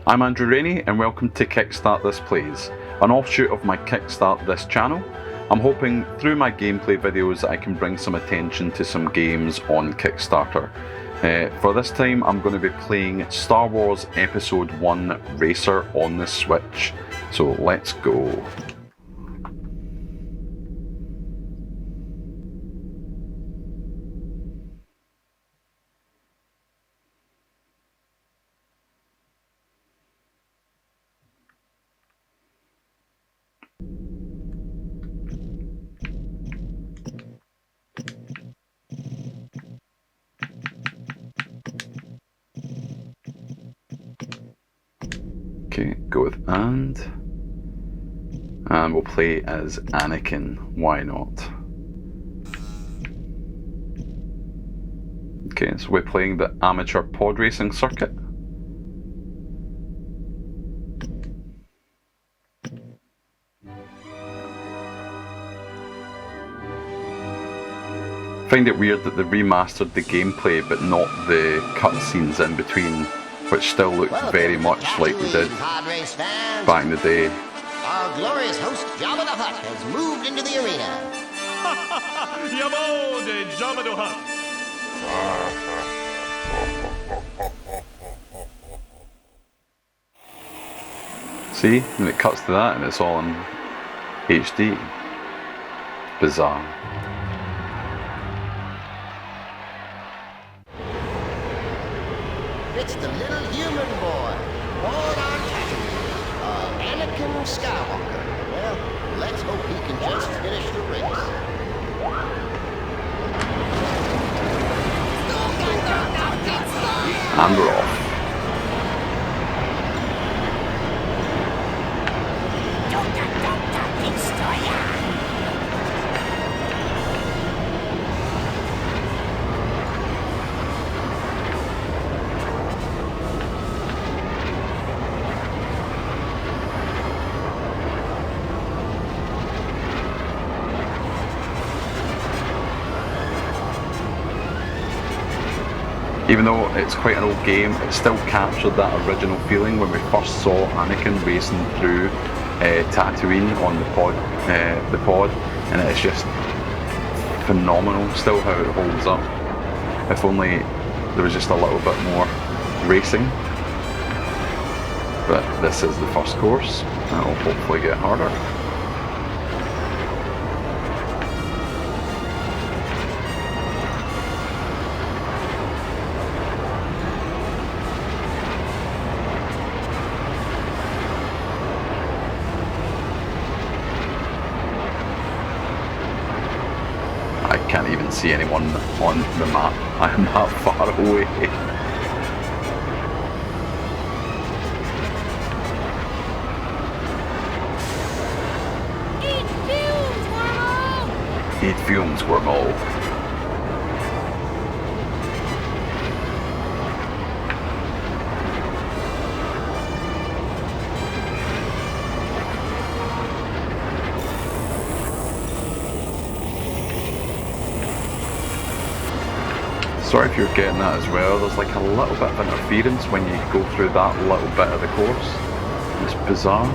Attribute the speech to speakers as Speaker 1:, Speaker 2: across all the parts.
Speaker 1: I'm Andrew Rainey and welcome to Kickstart This Plays, an offshoot of my Kickstart This channel. I'm hoping through my gameplay videos I can bring some attention to some games on Kickstarter. For this time I'm going to be playing Star Wars Episode 1 RACER on the Switch, so let's go. Okay, go with and we'll play as Anakin, why not? Okay, so we're playing the Amateur Podracing Circuit. I find it weird that they remastered the gameplay but not the cutscenes in between, which still look very much like they did back in the day.
Speaker 2: Our glorious host Jabba the Hutt has moved into the arena.
Speaker 3: Yabo de Jabba the Hutt.
Speaker 1: See, and it cuts to that and it's all in HD. Bizarre.
Speaker 2: It's the little human boy, born on Tatooine, Anakin Skywalker. Well, let's hope he can just finish the race.
Speaker 1: And we're off. Even though it's quite an old game, it still captured that original feeling when we first saw Anakin racing through Tatooine on the pod, and it's just phenomenal still how it holds up. If only there was just a little bit more racing. But this is the first course, and it'll hopefully get harder. I can't even see anyone on the map. I am that far away. Eat fumes, wormhole. Sorry if you're getting that as well, there's like a little bit of interference when you go through that little bit of the course. It's bizarre.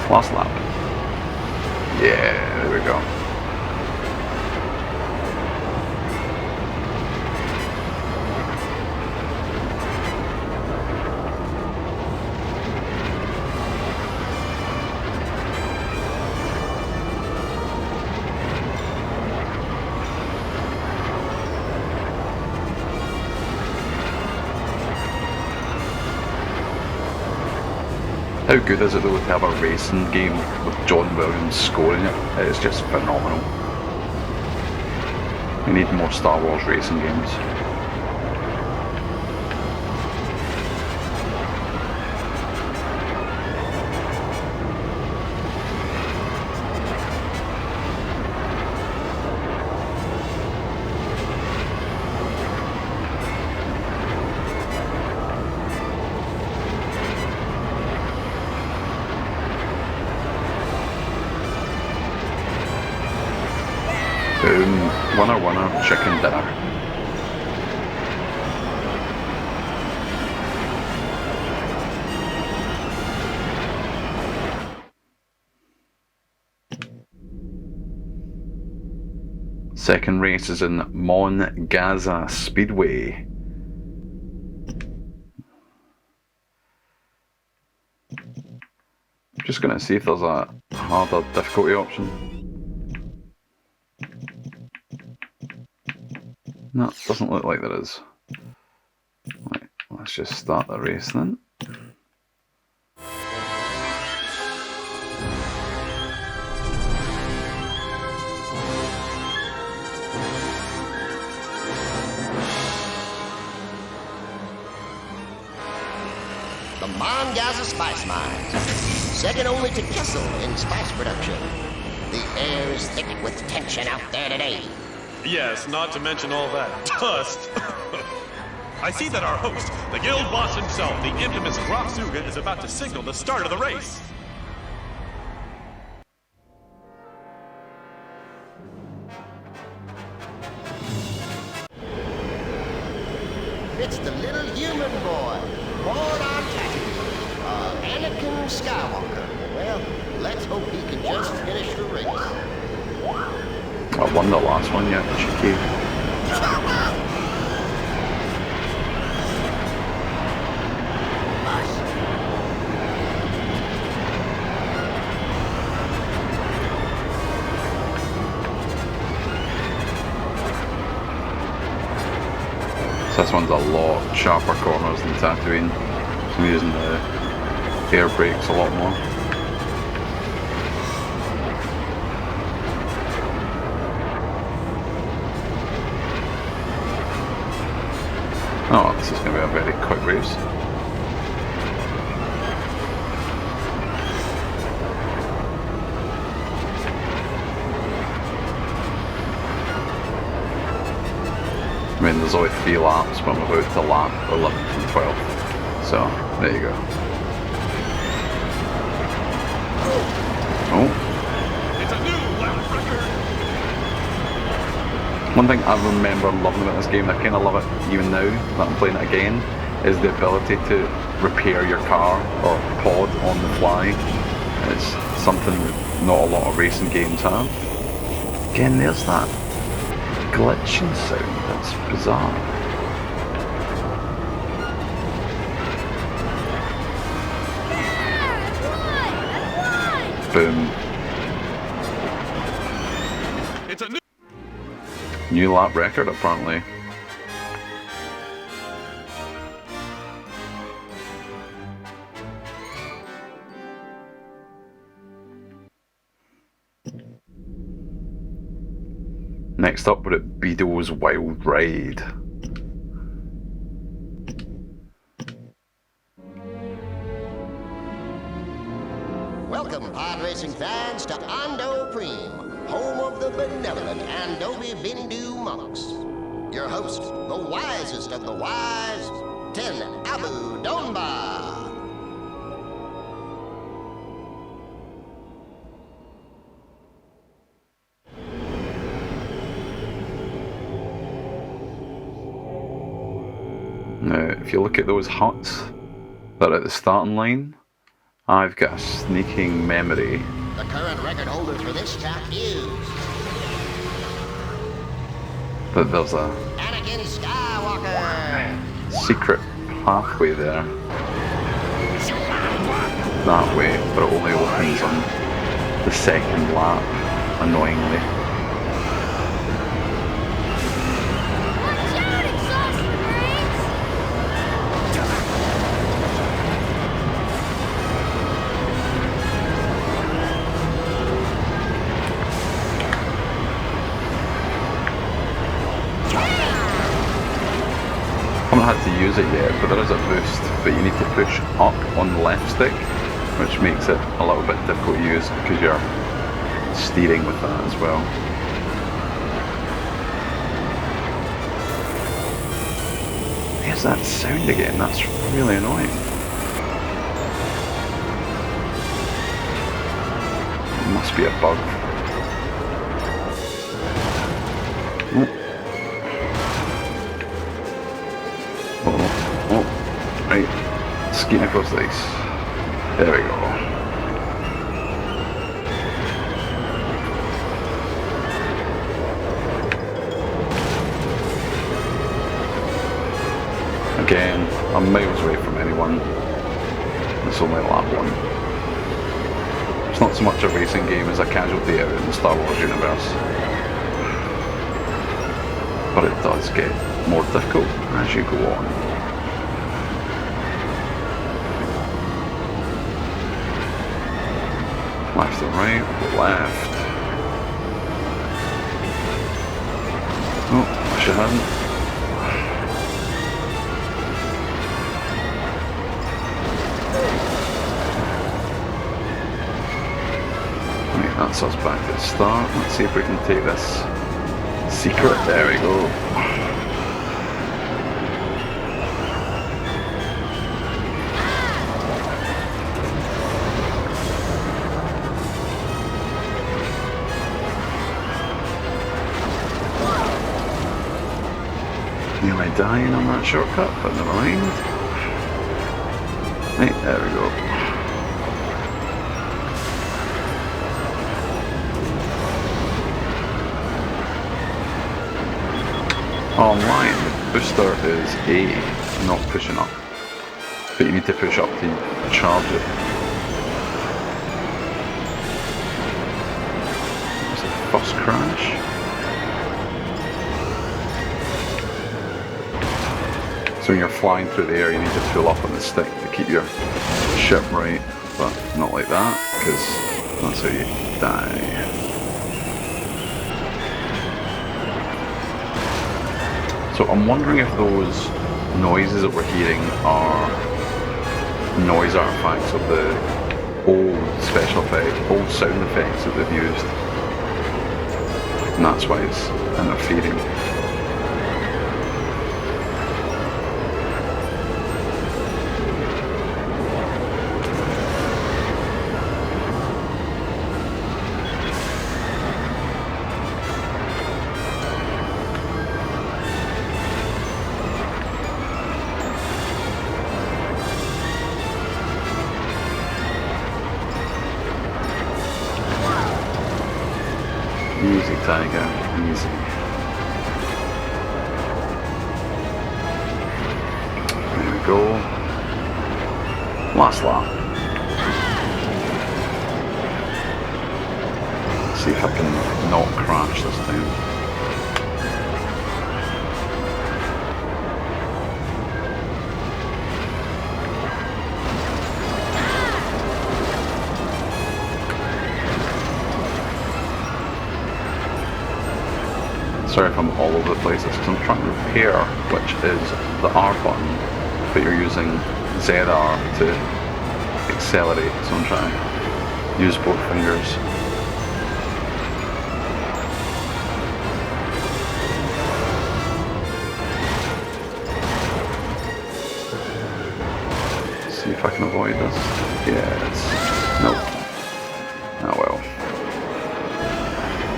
Speaker 1: Last lap. Yeah, there we go. How good is it though to have a racing game with John Williams scoring it? It is just phenomenal. We need more Star Wars racing games. Boom. Winner, winner, chicken dinner. Second race is in Gaza Speedway. Just gonna see if there's a harder difficulty option. No, it doesn't look like there is. Right, let's just start the race then.
Speaker 2: The Gaza spice mines, second only to Kessel in spice production. The air is thick with tension out there today.
Speaker 3: Yes, not to mention all that dust. I see that our host, the guild boss himself, the infamous Groksuga, is about to signal the start of the race.
Speaker 2: It's the little human boy, born on Tatooine, Anakin Skywalker. Well, let's hope he can just finish the race.
Speaker 1: I won the last one, yeah, cheeky. So this one's a lot sharper corners than Tatooine. So I'm using the air brakes a lot more. Oh, this is going to be a very quick race. I mean, there's only 3 laps, but I'm about to lap 11th and 12th. So, there you go. Oh.
Speaker 3: It's a new lap record.
Speaker 1: One thing I remember loving about this game, I kind of love it even now that I'm playing it again, is the ability to repair your car or pod on the fly. It's something not a lot of racing games have. Again, there's that glitching sound, that's bizarre. Boom.
Speaker 3: It's a
Speaker 1: New lap record apparently. Next up, we're at Bedo's Wild Ride.
Speaker 2: Welcome, pod racing fans, to Ando Preem, home of the benevolent Andovi Bindu monks. Your host, the wisest of the wise, Ten Abu Donba.
Speaker 1: Now, if you look at those huts that are at the starting line, I've got a sneaking memory.
Speaker 2: The current record holder for this track is
Speaker 1: That there's a
Speaker 2: Anakin Skywalker.
Speaker 1: secret pathway there. That way, but it only opens on the second lap, annoyingly. I haven't had to use it yet, but there is a boost, but you need to push up on the left stick, which makes it a little bit difficult to use because you're steering with that as well. There's that sound again, that's really annoying. It must be a bug. Oh, right. Skiing across the ice. There we go. Again, I'm miles away from anyone. It's only lap 1. It's not so much a racing game as a casualty out in the Star Wars universe. But it does get more difficult as you go on. Left to right, left. Oh, wish I hadn't. Right, that's us back at the start. Let's see if we can take this secret. There we go. Nearly dying on that shortcut, but never mind. Right, there we go. Online, the booster is A, not pushing up. But you need to push up to charge it. That's the first crash. So when you're flying through the air, you need to pull up on the stick to keep your ship right, but not like that, because that's how you die. So I'm wondering if those noises that we're hearing are noise artifacts of the old special effects, old sound effects that they've used. And that's why it's interfering. Easy, Tiger, easy. There we go. Last lap. Let's see if I can not crash this time. Sorry if I'm all over the place, it's because I'm trying to repair, which is the R button, but you're using ZR to accelerate, so I'm trying to use both fingers. See if I can avoid this. Yes. Nope. Oh well.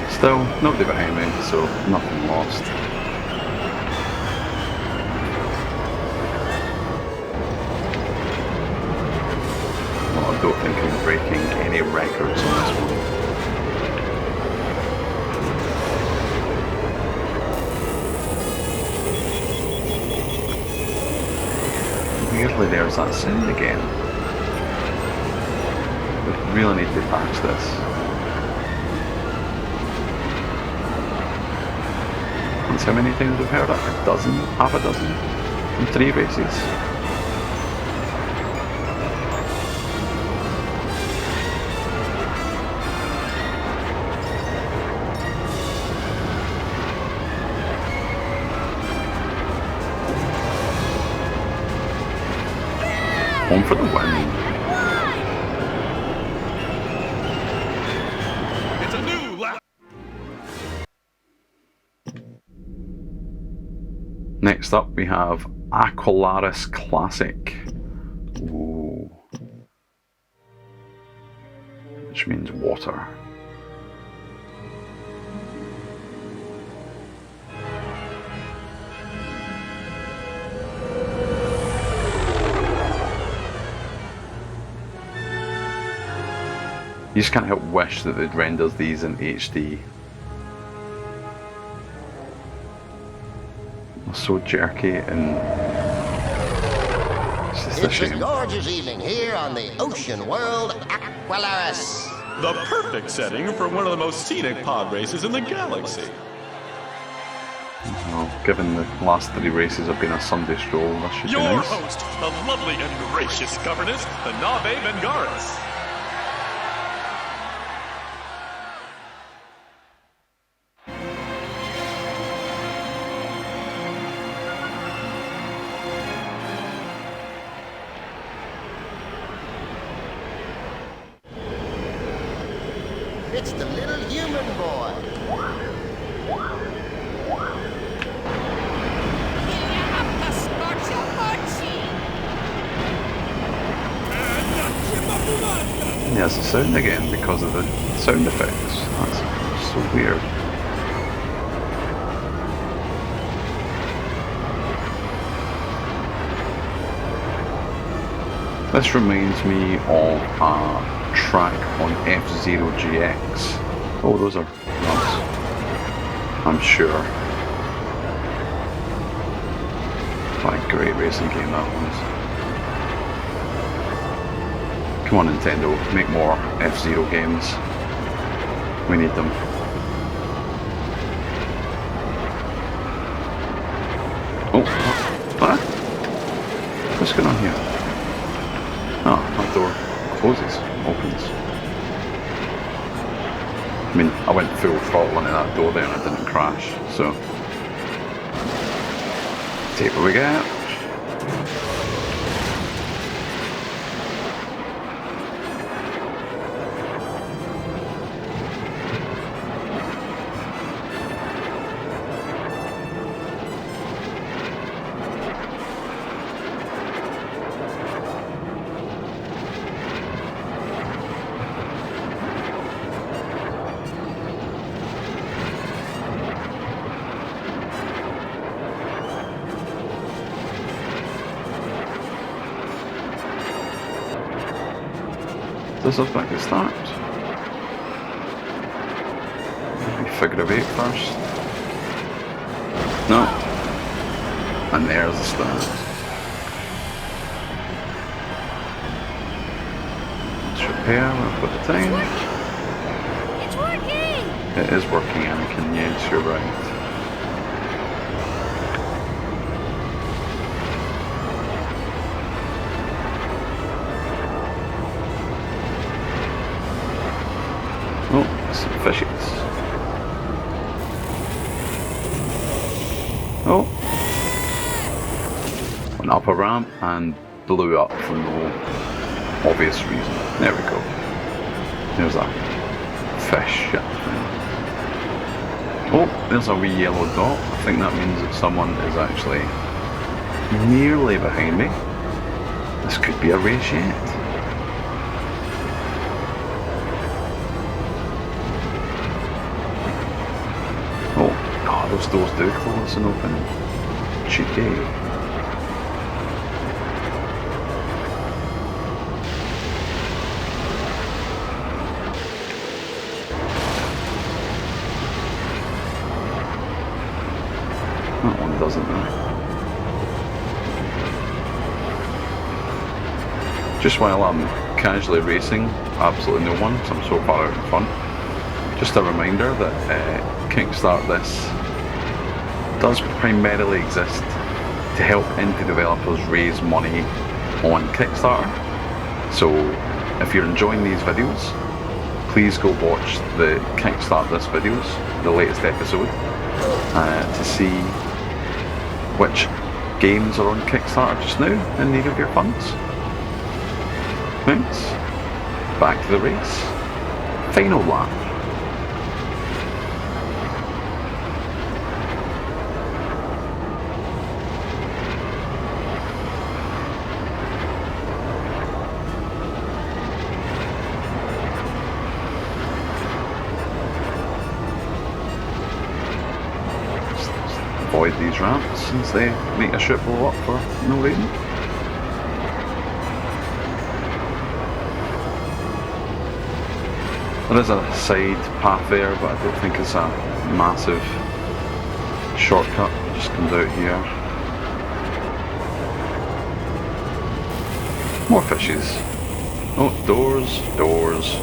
Speaker 1: Still, nobody behind me, so nothing lost. Well, I don't think I'm breaking any records on this one. Weirdly, there's that sound again. We really need to patch this. That's how many times we've heard it? A dozen? Half a dozen? In 3 races? Home for the win.
Speaker 3: It's a new lap.
Speaker 1: Next up we have Aqualaris Classic. Ooh. Which means water. You just can't help wish that they'd render these in HD. They're so jerky and it's just a
Speaker 2: It's a
Speaker 1: shame.
Speaker 2: gorgeous evening here on the ocean world of Aqualaris.
Speaker 3: The perfect setting for one of the most scenic pod races in the galaxy.
Speaker 1: Well, given the last 3 races have been a Sunday stroll, that should be
Speaker 3: Your
Speaker 1: nice.
Speaker 3: host, the lovely and gracious governess, the Nave Vengaris.
Speaker 2: It's the little human boy.
Speaker 1: And there's the sound again because of the sound effects. That's so weird. This reminds me of a track on F-Zero GX. Oh, those are nuts. I'm sure. What a great racing game that was. Come on, Nintendo, make more F-Zero games. We need them. Oh, what? What's going on here? Oh, that door closes, opens. I mean, I went full throttle into that door there and I didn't crash, so. Take what we get. Does this look like it starts? Maybe figure of 8 first. No. And there's the start. Let's repair, we'll put the time.
Speaker 4: It's working!
Speaker 1: It is working, Anakin, yes, you're right. Oh, some fishies. Oh. Went up a ramp and blew up for no obvious reason. There we go. There's that fish shit thing. Oh, there's a wee yellow dot. I think that means that someone is actually nearly behind me. This could be a race yet. Those doors do close and open. Cheeky. That one doesn't though. Just while I'm casually racing, absolutely no one, so I'm so far out in front. Just a reminder that Kickstart This does primarily exist to help indie developers raise money on Kickstarter. So if you're enjoying these videos, please go watch the Kickstart This videos, the latest episode, to see which games are on Kickstarter just now in need of your funds. Thanks. Back to the race. Final lap. Avoid these ramps since they make a ship blow up for no reason. There is a side path there, but I don't think it's a massive shortcut. It just comes out here. More fishes. Oh, doors, doors.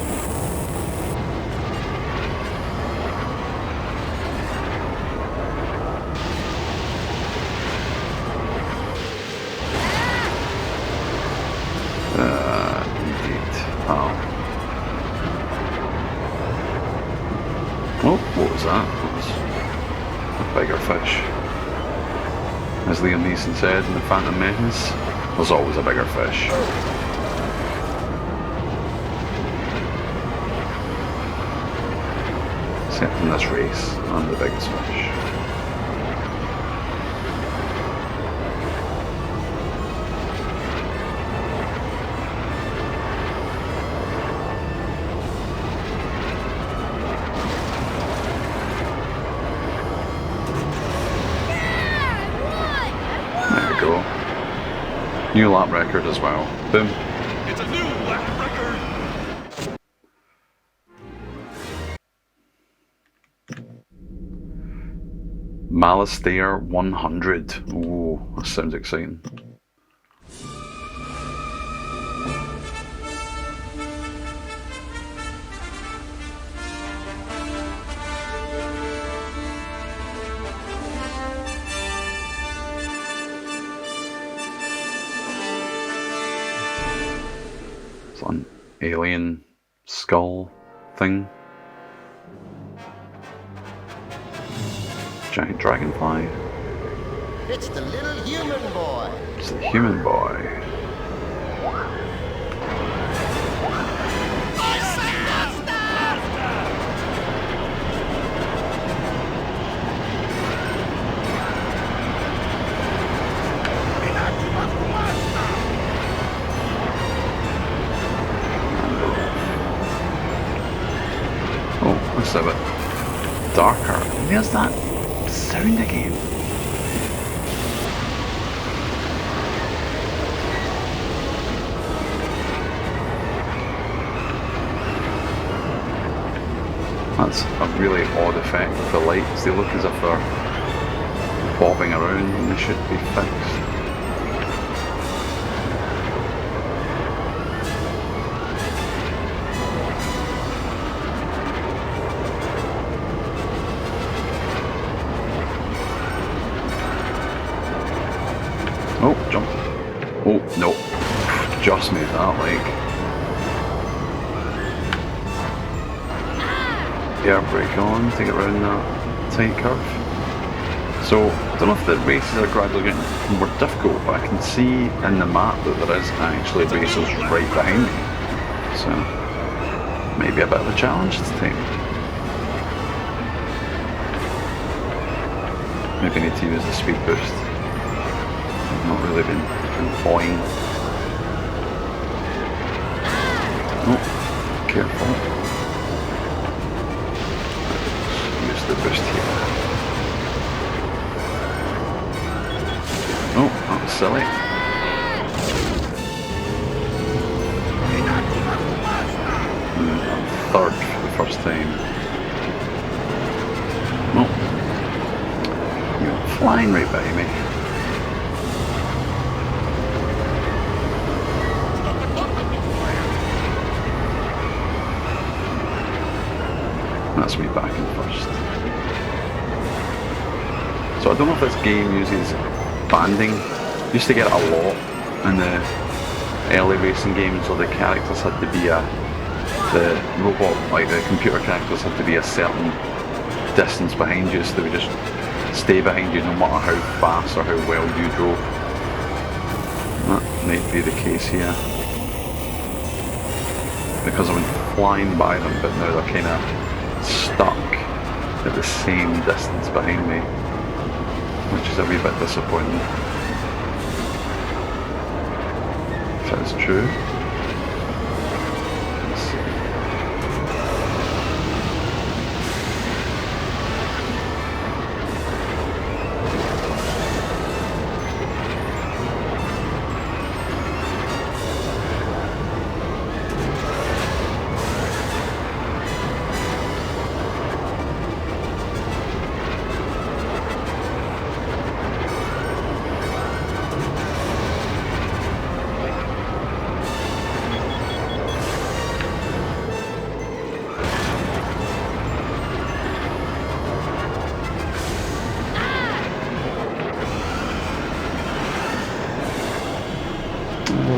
Speaker 1: Indeed. Oh. Oh, what was that? That was a bigger fish. As Liam Neeson said in The Phantom Menace, there's always a bigger fish. Except in this race, I'm the biggest fish. There we go. New lap record as well. Boom.
Speaker 3: It's a new lap record.
Speaker 1: Malastair 100. Ooh, that sounds exciting. It's an alien skull thing. Giant dragonfly.
Speaker 2: It's the little human boy.
Speaker 1: It's the human boy. Oh, that's a bit darker. There's that sound again. That's a really odd effect with the lights. They look as if they're bobbing around and they should be fixed. Oh, jump. Oh, no. Just made that, like. Air brake on, take it around that tight curve. So, I don't know if the races are gradually getting more difficult, but I can see in the map that there is actually races right behind me. So, maybe a bit of a challenge this time. Maybe I need to use the speed boost. I've not really been employing. Oh, careful. Use the boost here. Oh, that was silly. I'm third for the first time. Oh, you're flying right by me. That's me back in first. So I don't know if this game uses banding. Used to get it a lot in the early racing games, so the characters had to be the robot, like the computer characters had to be a certain distance behind you, so they would just stay behind you no matter how fast or how well you drove. That might be the case here. Because I went flying by them, but now they're kind of stuck at the same distance behind me, which is a wee bit disappointing. If that's true. Let's see.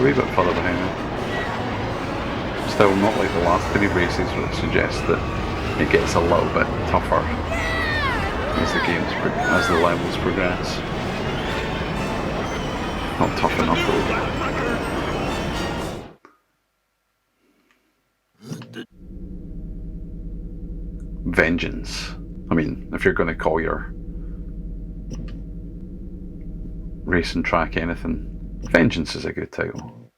Speaker 1: wee bit further behind me. Still not like the last 3 races, which suggests that it gets a little bit tougher as the levels progress. Not tough enough though. Vengeance. I mean, if you're going to call your racing track anything, Vengeance is a good title.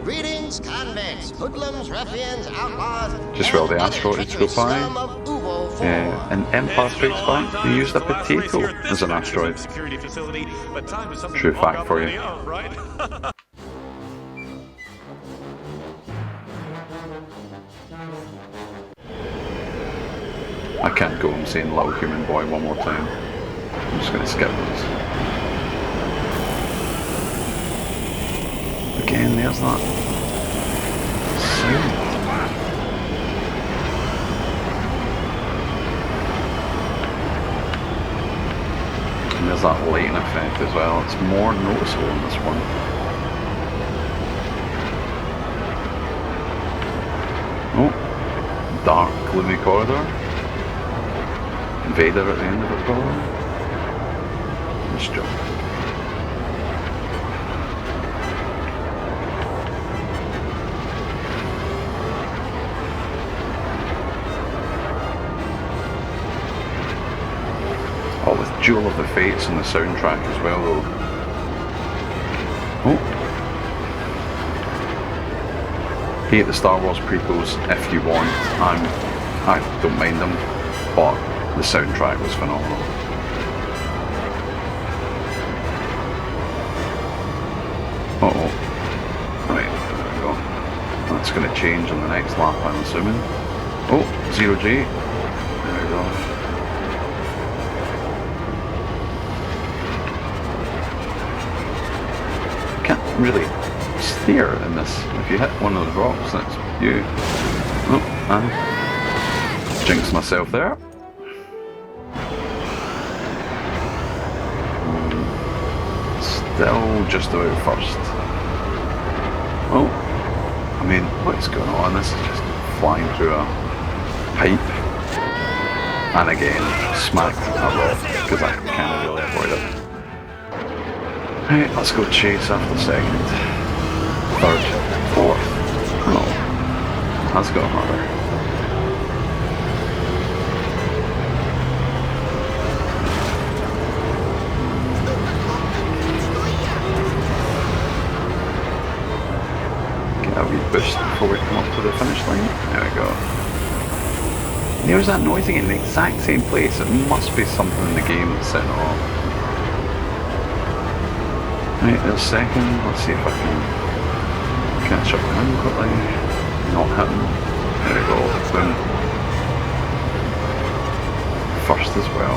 Speaker 2: Greetings, convicts, hoodlums, ruffians, outlaws.
Speaker 1: Just where the asteroids go by. In Empire Strikes Back, they used a potato as an asteroid. True fact for you. I can't go and saying Little Human Boy one more time. I'm just going to skip this. Again, there's that sound. And there's that lighting effect as well. It's more noticeable in this one. Oh, dark, gloomy corridor. Invader at the end of it, probably. Let's jump. Oh, with Jewel of the Fates on the soundtrack as well, though. Oh. Hate the Star Wars prequels if you want. I don't mind them, but the soundtrack was phenomenal. Uh-oh. Right, there we go. That's going to change on the next lap, I'm assuming. Oh, 0G. There we go. Can't really steer in this. If you hit one of those rocks, that's you. Oh, I jinxed myself there. Still just about first. Oh, I mean, what's going on? This is just flying through a pipe. And again, smacked a rock because I can't really avoid it. Right, let's go chase after second. Third. Fourth. Oh, that's got harder. A wee boost before we come up to the finish line. There we go. There's that noise again in the exact same place. It must be something in the game that's setting it off. Right, there's second. Let's see if I can catch up with him quickly. Not him. There we go. Boom. First as well.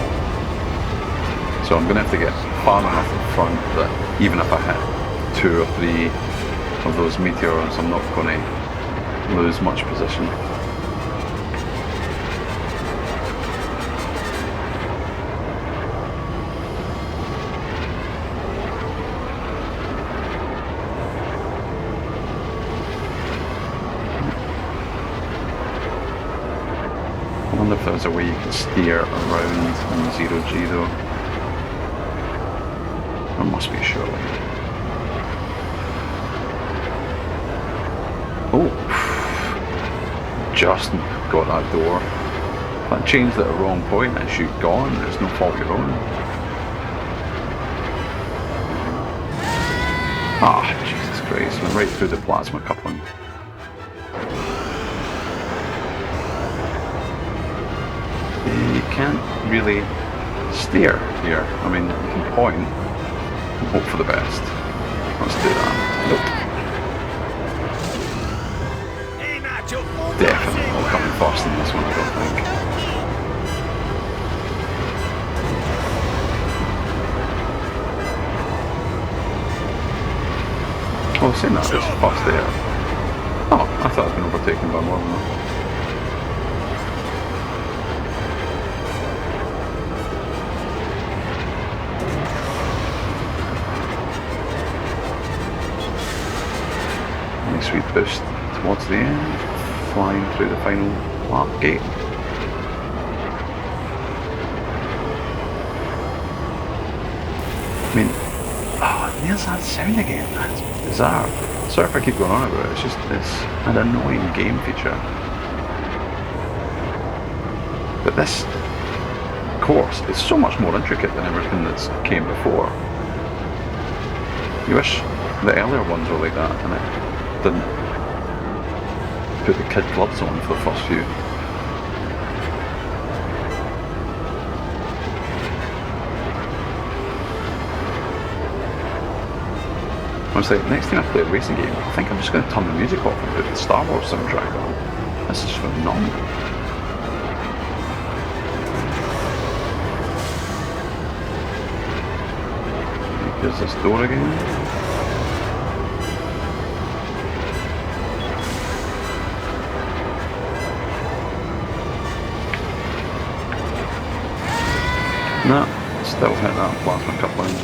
Speaker 1: So I'm going to have to get far enough in front that even if I hit 2 or 3 of those meteors, I'm not going to lose much position. I wonder if there's a way you can steer around in 0G though. There must be, surely. Oh, just got that door. If I changed it at the wrong point and shoot gone, it's no fault of your own. Ah, Jesus Christ, went right through the plasma coupling. You can't really steer here. I mean, you can point and hope for the best. Let's do that. Nope. Definitely not coming first in this one, I don't think. Oh, saying that, it's first there. Oh, I thought I'd been overtaken by more than that. boost towards the end, flying through the final lap gate. I mean, oh, there's that sound again. That's bizarre. Sorry if I keep going on about it. It's just this an annoying game feature. But this course is so much more intricate than everything that's came before. You wish the earlier ones were like that and it didn't put the kid gloves on for the first few. Honestly, next time I play a racing game, I think I'm just going to turn the music off and put the Star Wars soundtrack on. This is phenomenal. Here's this door again. No, still hit that plasma coupling.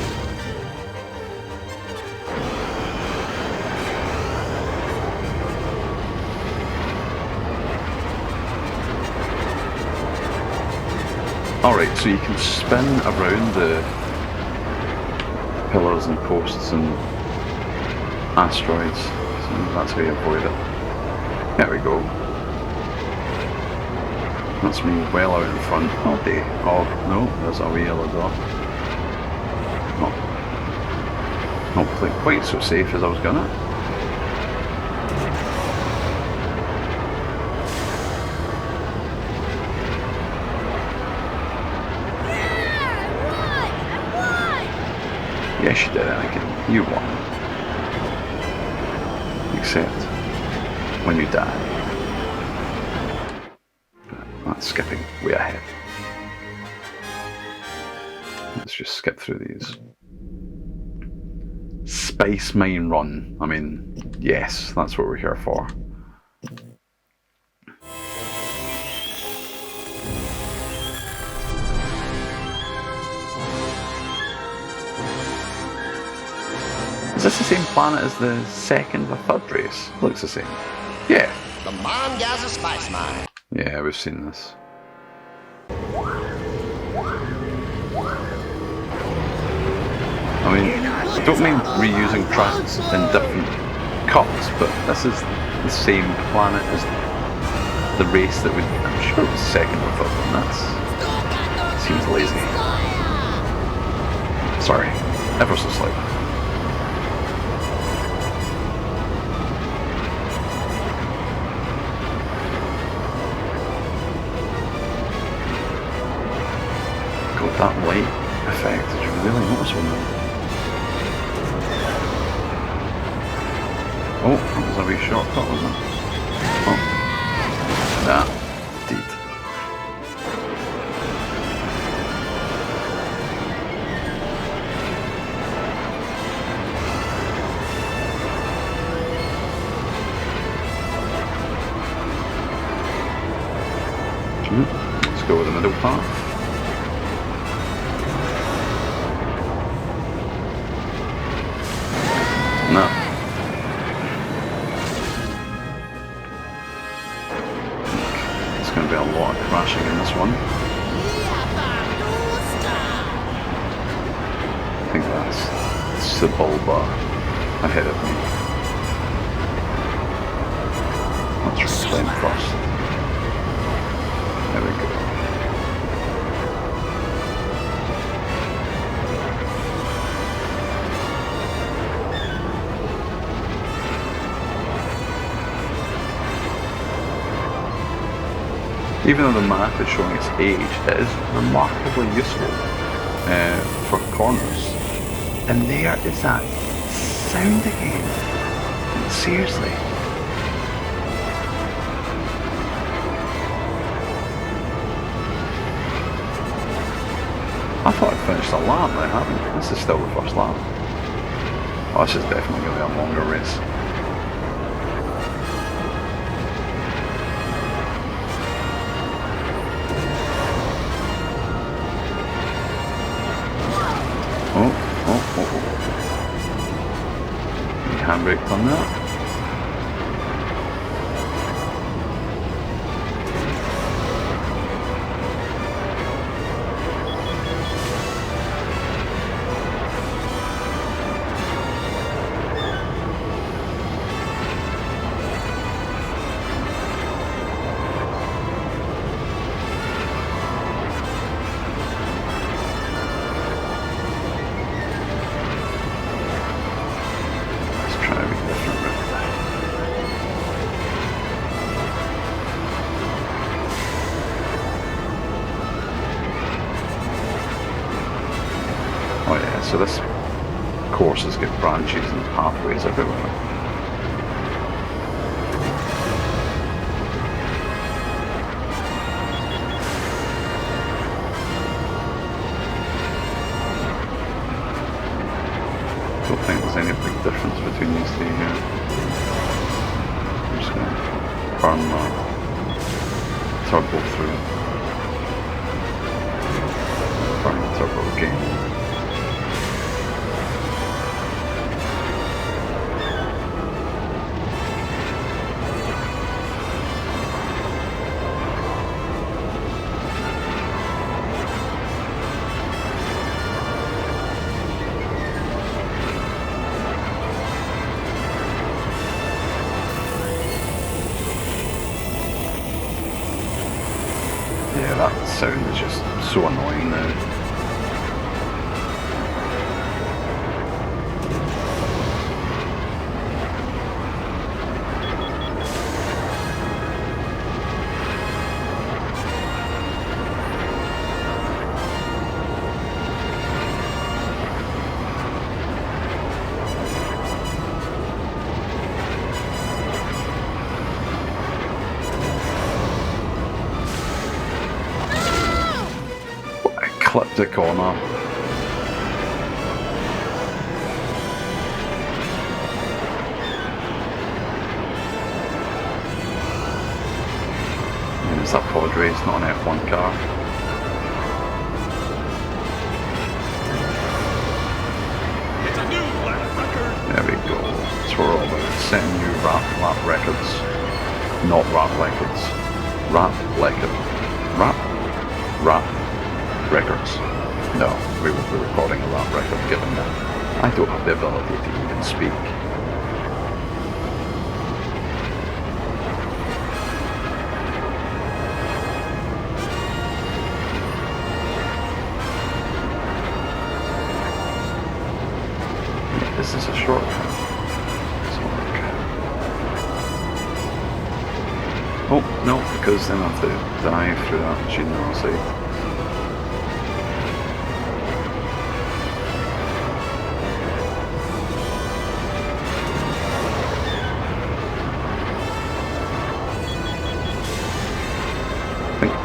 Speaker 1: Alright, so you can spin around the pillars and posts and asteroids, so that's how you avoid it. There we go. That's me well out in front all day. Oh no, there's a wee yellow dot. Not quite so safe as I was gonna. Yes, you did, Anakin. You won. Except when you die. But that's skipping way ahead. Let's just skip through these. Space Mine Run. I mean, yes, that's what we're here for. Is this the same planet as the second or third race? Looks the same. Yeah.
Speaker 2: The Mon Gaza Spice Mine.
Speaker 1: Yeah, we've seen this. I mean, I don't mean reusing tracks in different cuts, but this is the same planet as the race that I'm sure it was second or third one. That seems lazy. Sorry, ever so slightly. That light effect is really noticeable. Oh, that was a wee shortcut, wasn't it? Oh. Nah, indeed. Let's go with the middle path. No. It's going to be a lot of crashing in this one. I think that's Sebulba ahead of me. Let's reclaim first. There we go. Even though the map is showing its age, it is remarkably useful for corners. And there is that sound again. Seriously. I thought I'd finished a lap, but I haven't. This is still the first lap. Oh, this is definitely going to be a longer race. Handbrake on that. so this course has got branches and pathways everywhere. I don't think there's any big difference between these two here. I'm just going to burn the turbo through. Burn the turbo again. Yeah, that sound is just so annoying now. Clipped a corner. It's a pod race, not an F1 car.
Speaker 3: It's a new lap record.
Speaker 1: There we go. That's what we're all about. Setting new lap records. Not rap records. Rap records. No, we will be recording a rap record given that I don't have the ability to even speak. Yeah, this is a shortcut. Oh, no, because then I have to dive through that machine on the side.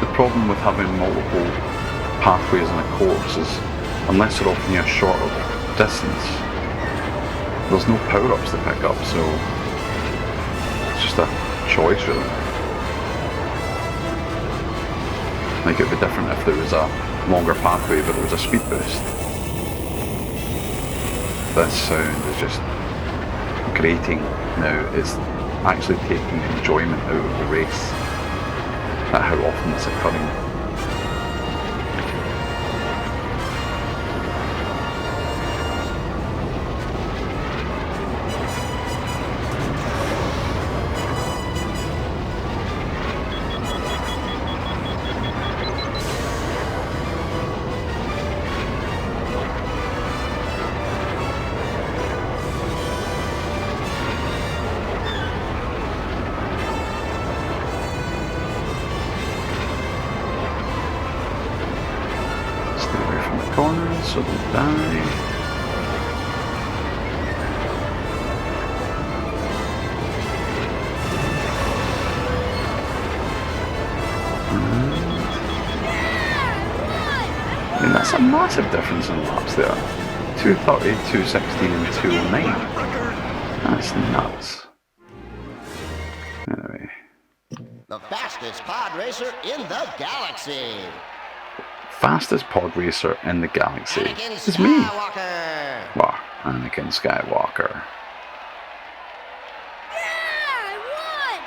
Speaker 1: The problem with having multiple pathways in a course is, unless they're offering you a shorter distance, there's no power-ups to pick up, so it's just a choice really. Like, it'd be different if there was a longer pathway but there was a speed boost. This sound is just grating now. It's actually taking enjoyment out of the race. At how often it's occurring. Corners so don't die. I mean, that's a massive difference in laps there. 230, 216 and 209. That's nuts. Anyway.
Speaker 2: The fastest pod racer in the galaxy.
Speaker 1: Fastest pod racer in the galaxy.
Speaker 2: Anakin
Speaker 1: It's me.
Speaker 2: Skywalker.
Speaker 1: Well, Anakin Skywalker.
Speaker 4: Yeah, I won!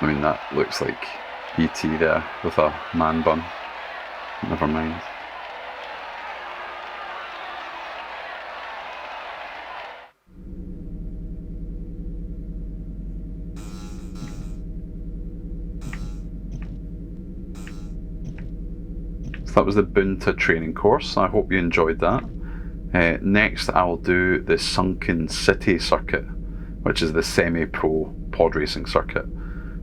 Speaker 1: I mean, that looks like E.T. there with a man bun. Never mind. That was the Boonta training course. I hope you enjoyed that. Next I'll do the Sunken City circuit, which is the semi-pro pod racing circuit.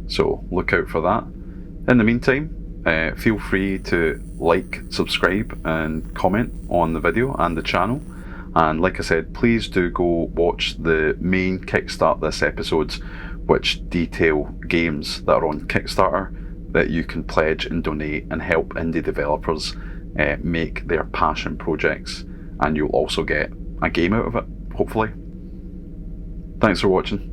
Speaker 1: So look out for that. In the meantime, feel free to like, subscribe and comment on the video and the channel. And like I said, please do go watch the main Kickstart This episodes, which detail games that are on Kickstarter that you can pledge and donate and help indie developers make their passion projects. And you'll also get a game out of it, hopefully. Thanks for watching.